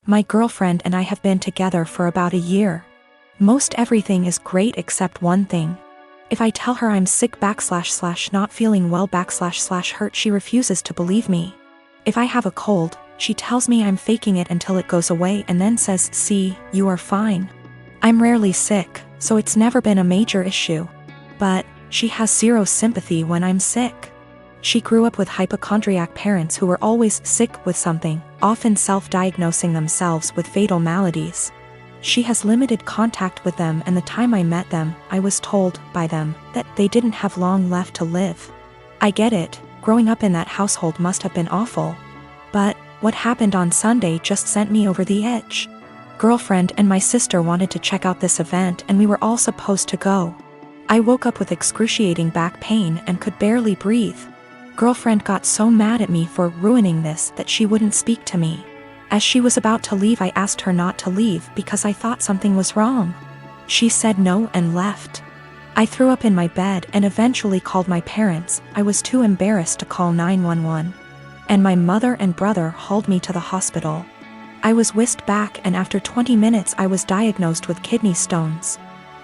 My girlfriend and I have been together for about a year. Most everything is great except one thing. If I tell her I'm sick / not feeling well / hurt, she refuses to believe me. If I have a cold, she tells me I'm faking it until it goes away and then says, "See, you are fine." I'm rarely sick, so it's never been a major issue. But she has zero sympathy when I'm sick. She grew up with hypochondriac parents who were always sick with something, often self-diagnosing themselves with fatal maladies. She has limited contact with them, and the time I met them, I was told by them that they didn't have long left to live. I get it, growing up in that household must have been awful. But what happened on Sunday just sent me over the edge. Girlfriend and my sister wanted to check out this event and we were all supposed to go. I woke up with excruciating back pain and could barely breathe. Girlfriend got so mad at me for ruining this that she wouldn't speak to me. As she was about to leave, I asked her not to leave because I thought something was wrong. She said no and left. I threw up in my bed and eventually called my parents. I was too embarrassed to call 911. And my mother and brother hauled me to the hospital. I was whisked back and after 20 minutes I was diagnosed with kidney stones.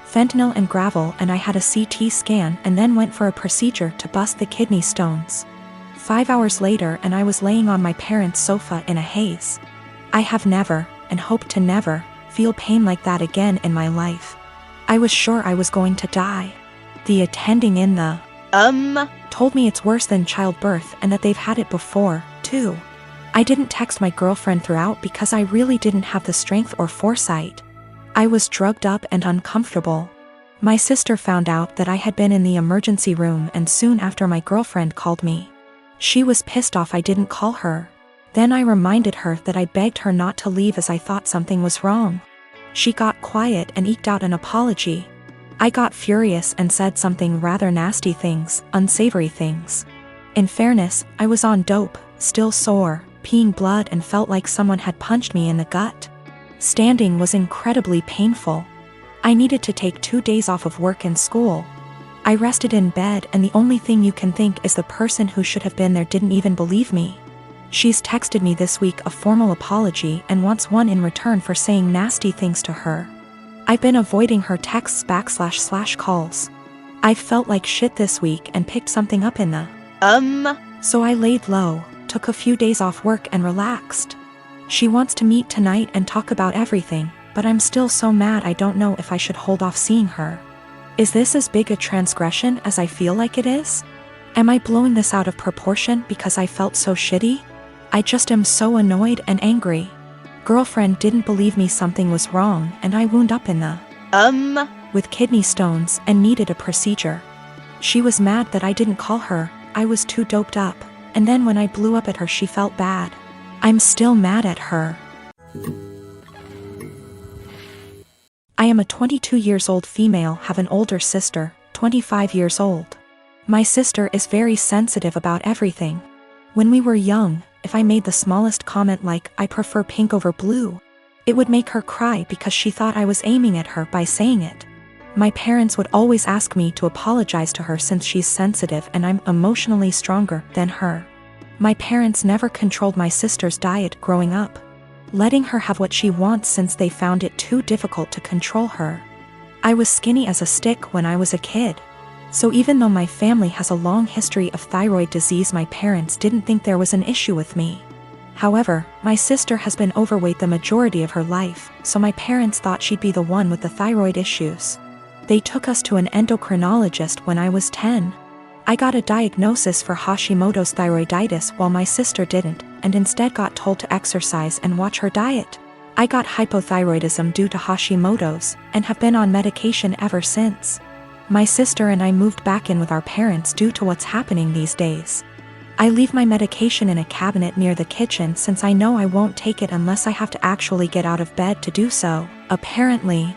Fentanyl and gravel, and I had a CT scan and then went for a procedure to bust the kidney stones. 5 hours later and I was laying on my parents' sofa in a haze. I have never, and hope to never, feel pain like that again in my life. I was sure I was going to die. The attending in the told me it's worse than childbirth and that they've had it before, too. I didn't text my girlfriend throughout because I really didn't have the strength or foresight. I was drugged up and uncomfortable. My sister found out that I had been in the emergency room and soon after my girlfriend called me. She was pissed off I didn't call her. Then I reminded her that I begged her not to leave as I thought something was wrong. She got quiet and eked out an apology. I got furious and said something rather nasty things, unsavory things. In fairness, I was on dope, still sore, peeing blood and felt like someone had punched me in the gut. Standing was incredibly painful. I needed to take 2 days off of work and school. I rested in bed and the only thing you can think is the person who should have been there didn't even believe me. She's texted me this week a formal apology and wants one in return for saying nasty things to her. I've been avoiding her texts / calls. I felt like shit this week and picked something up in the So I laid low, took a few days off work and relaxed. She wants to meet tonight and talk about everything, but I'm still so mad I don't know if I should hold off seeing her. Is this as big a transgression as I feel like it is? Am I blowing this out of proportion because I felt so shitty? I just am so annoyed and angry. Girlfriend didn't believe me something was wrong and I wound up in the with kidney stones and needed a procedure. She was mad that I didn't call her, I was too doped up, and then when I blew up at her she felt bad. I'm still mad at her. I am a 22 years old female, have an older sister, 25 years old. My sister is very sensitive about everything. When we were young, if I made the smallest comment like, "I prefer pink over blue," it would make her cry because she thought I was aiming at her by saying it. My parents would always ask me to apologize to her since she's sensitive and I'm emotionally stronger than her. My parents never controlled my sister's diet growing up, letting her have what she wants since they found it too difficult to control her. I was skinny as a stick when I was a kid. So even though my family has a long history of thyroid disease, my parents didn't think there was an issue with me. However, my sister has been overweight the majority of her life, so my parents thought she'd be the one with the thyroid issues. They took us to an endocrinologist when I was 10. I got a diagnosis for Hashimoto's thyroiditis while my sister didn't, and instead got told to exercise and watch her diet. I got hypothyroidism due to Hashimoto's, and have been on medication ever since. My sister and I moved back in with our parents due to what's happening these days. I leave my medication in a cabinet near the kitchen since I know I won't take it unless I have to actually get out of bed to do so. Apparently,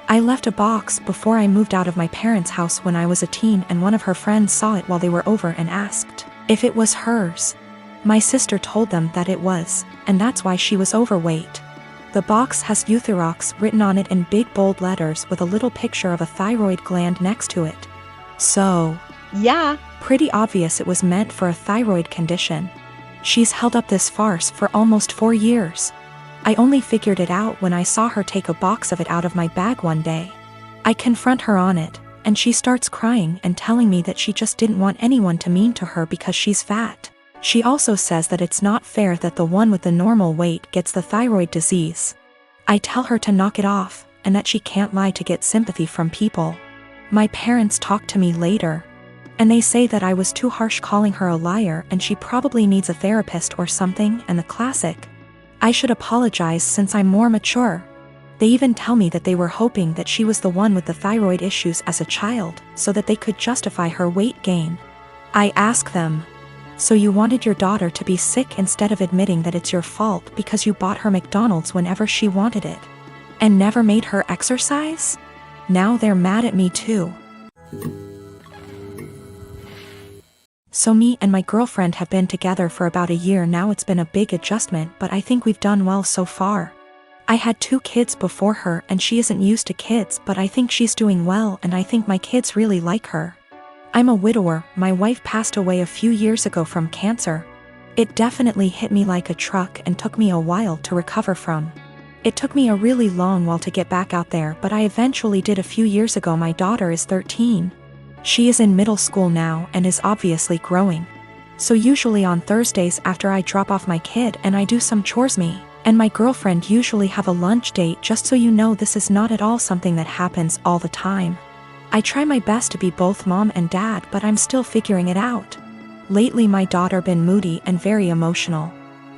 I left a box before I moved out of my parents' house when I was a teen, and one of her friends saw it while they were over and asked if it was hers. My sister told them that it was, and that's why she was overweight. The box has Euthyrox written on it in big bold letters with a little picture of a thyroid gland next to it. So, yeah, pretty obvious it was meant for a thyroid condition. She's held up this farce for almost 4 years. I only figured it out when I saw her take a box of it out of my bag one day. I confront her on it, and she starts crying and telling me that she just didn't want anyone to mean to her because she's fat. She also says that it's not fair that the one with the normal weight gets the thyroid disease. I tell her to knock it off, and that she can't lie to get sympathy from people. My parents talk to me later, and they say that I was too harsh calling her a liar and she probably needs a therapist or something, and the classic, I should apologize since I'm more mature. They even tell me that they were hoping that she was the one with the thyroid issues as a child, so that they could justify her weight gain. I ask them, so you wanted your daughter to be sick instead of admitting that it's your fault because you bought her McDonald's whenever she wanted it, and never made her exercise? Now they're mad at me too. So me and my girlfriend have been together for about a year now. It's been a big adjustment, but I think we've done well so far. I had 2 kids before her and she isn't used to kids, but I think she's doing well and I think my kids really like her. I'm a widower. My wife passed away a few years ago from cancer. It definitely hit me like a truck and took me a while to recover from. It took me a really long while to get back out there, but I eventually did a few years ago. My daughter is 13. She is in middle school now and is obviously growing. So usually on Thursdays after I drop off my kid and I do some chores, me and my girlfriend usually have a lunch date. Just so you know, this is not at all something that happens all the time. I try my best to be both mom and dad, but I'm still figuring it out. Lately my daughter been moody and very emotional.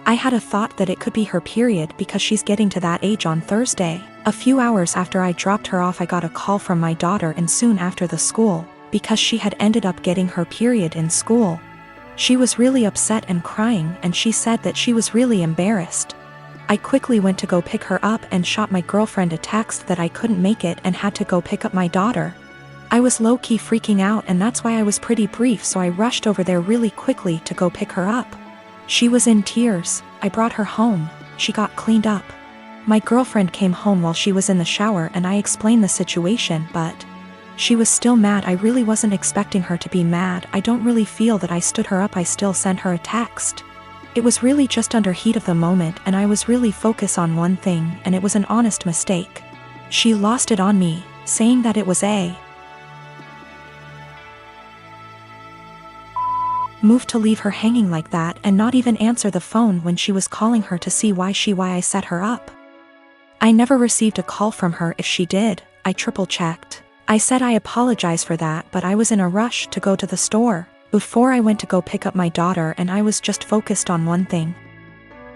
I had a thought that it could be her period because she's getting to that age on Thursday. A few hours after I dropped her off, I got a call from my daughter, and soon after the school, because she had ended up getting her period in school. She was really upset and crying, and she said that she was really embarrassed. I quickly went to go pick her up and shot my girlfriend a text that I couldn't make it and had to go pick up my daughter. I was low-key freaking out, and that's why I was pretty brief, so I rushed over there really quickly to go pick her up. She was in tears. I brought her home. She got cleaned up. My girlfriend came home while she was in the shower and I explained the situation, but she was still mad. I really wasn't expecting her to be mad. I don't really feel that I stood her up. I still sent her a text. It was really just under heat of the moment and I was really focused on one thing, and it was an honest mistake. She lost it on me, saying that it was a move to leave her hanging like that and not even answer the phone when she was calling her to see why I set her up. I never received a call from her. If she did, I triple-checked. I said I apologize for that, but I was in a rush to go to the store before I went to go pick up my daughter and I was just focused on one thing.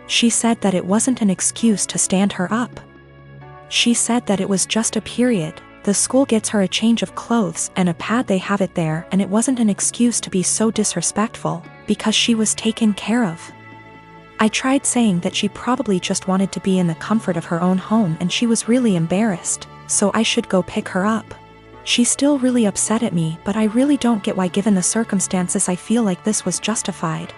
She said that it wasn't an excuse to stand her up. She said that it was just a period. The school gets her a change of clothes and a pad, they have it there, and it wasn't an excuse to be so disrespectful because she was taken care of. I tried saying that she probably just wanted to be in the comfort of her own home and she was really embarrassed, so I should go pick her up. She's still really upset at me, but I really don't get why, given the circumstances. I feel like this was justified.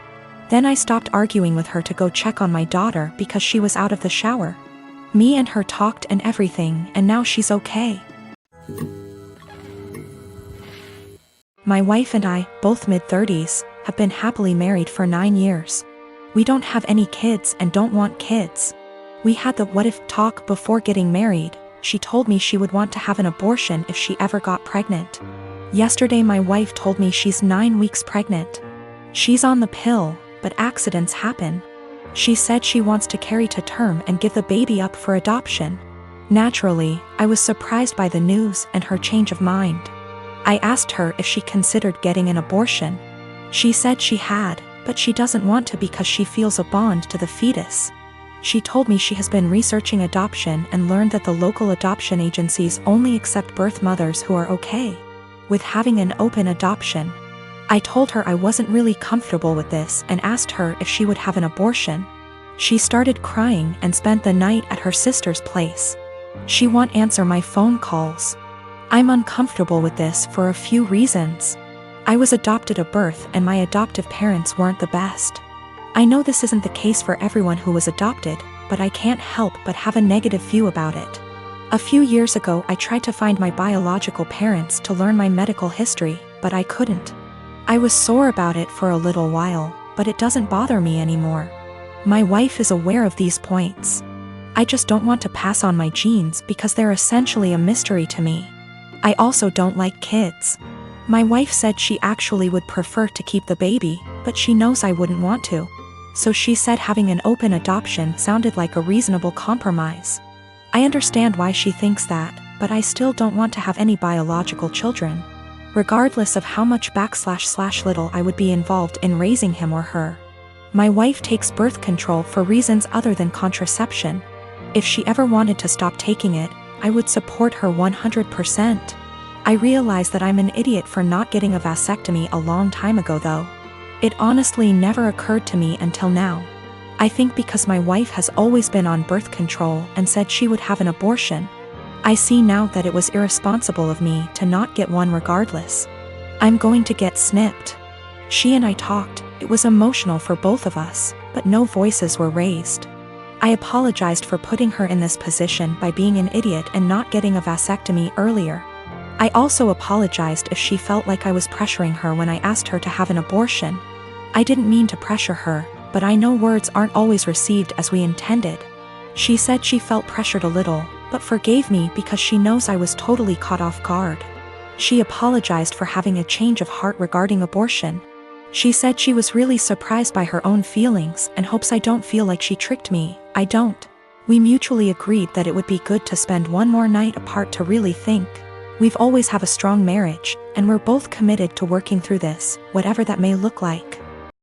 Then I stopped arguing with her to go check on my daughter because she was out of the shower. Me and her talked and everything, and now she's okay. My wife and I, both mid-30s, have been happily married for 9 years. We don't have any kids and don't want kids. We had the what-if talk before getting married. She told me she would want to have an abortion if she ever got pregnant. Yesterday my wife told me she's 9 weeks pregnant. She's on the pill, but accidents happen. She said she wants to carry to term and give the baby up for adoption. Naturally, I was surprised by the news and her change of mind. I asked her if she considered getting an abortion. She said she had, but she doesn't want to because she feels a bond to the fetus. She told me she has been researching adoption and learned that the local adoption agencies only accept birth mothers who are okay with having an open adoption. I told her I wasn't really comfortable with this and asked her if she would have an abortion. She started crying and spent the night at her sister's place. She won't answer my phone calls. I'm uncomfortable with this for a few reasons. I was adopted at birth and my adoptive parents weren't the best. I know this isn't the case for everyone who was adopted, but I can't help but have a negative view about it. A few years ago I tried to find my biological parents to learn my medical history, but I couldn't. I was sore about it for a little while, but it doesn't bother me anymore. My wife is aware of these points. I just don't want to pass on my genes because they're essentially a mystery to me. I also don't like kids. My wife said she actually would prefer to keep the baby, but she knows I wouldn't want to. So she said having an open adoption sounded like a reasonable compromise. I understand why she thinks that, but I still don't want to have any biological children, regardless of how much / little I would be involved in raising him or her. My wife takes birth control for reasons other than contraception. If she ever wanted to stop taking it, I would support her 100%. I realize that I'm an idiot for not getting a vasectomy a long time ago though. It honestly never occurred to me until now. I think because my wife has always been on birth control and said she would have an abortion, I see now that it was irresponsible of me to not get one regardless. I'm going to get snipped. She and I talked, it was emotional for both of us, but no voices were raised. I apologized for putting her in this position by being an idiot and not getting a vasectomy earlier. I also apologized if she felt like I was pressuring her when I asked her to have an abortion. I didn't mean to pressure her, but I know words aren't always received as we intended. She said she felt pressured a little, but forgave me because she knows I was totally caught off guard. She apologized for having a change of heart regarding abortion. She said she was really surprised by her own feelings and hopes I don't feel like she tricked me. I don't. We mutually agreed that it would be good to spend one more night apart to really think. We've always have a strong marriage, and we're both committed to working through this, whatever that may look like.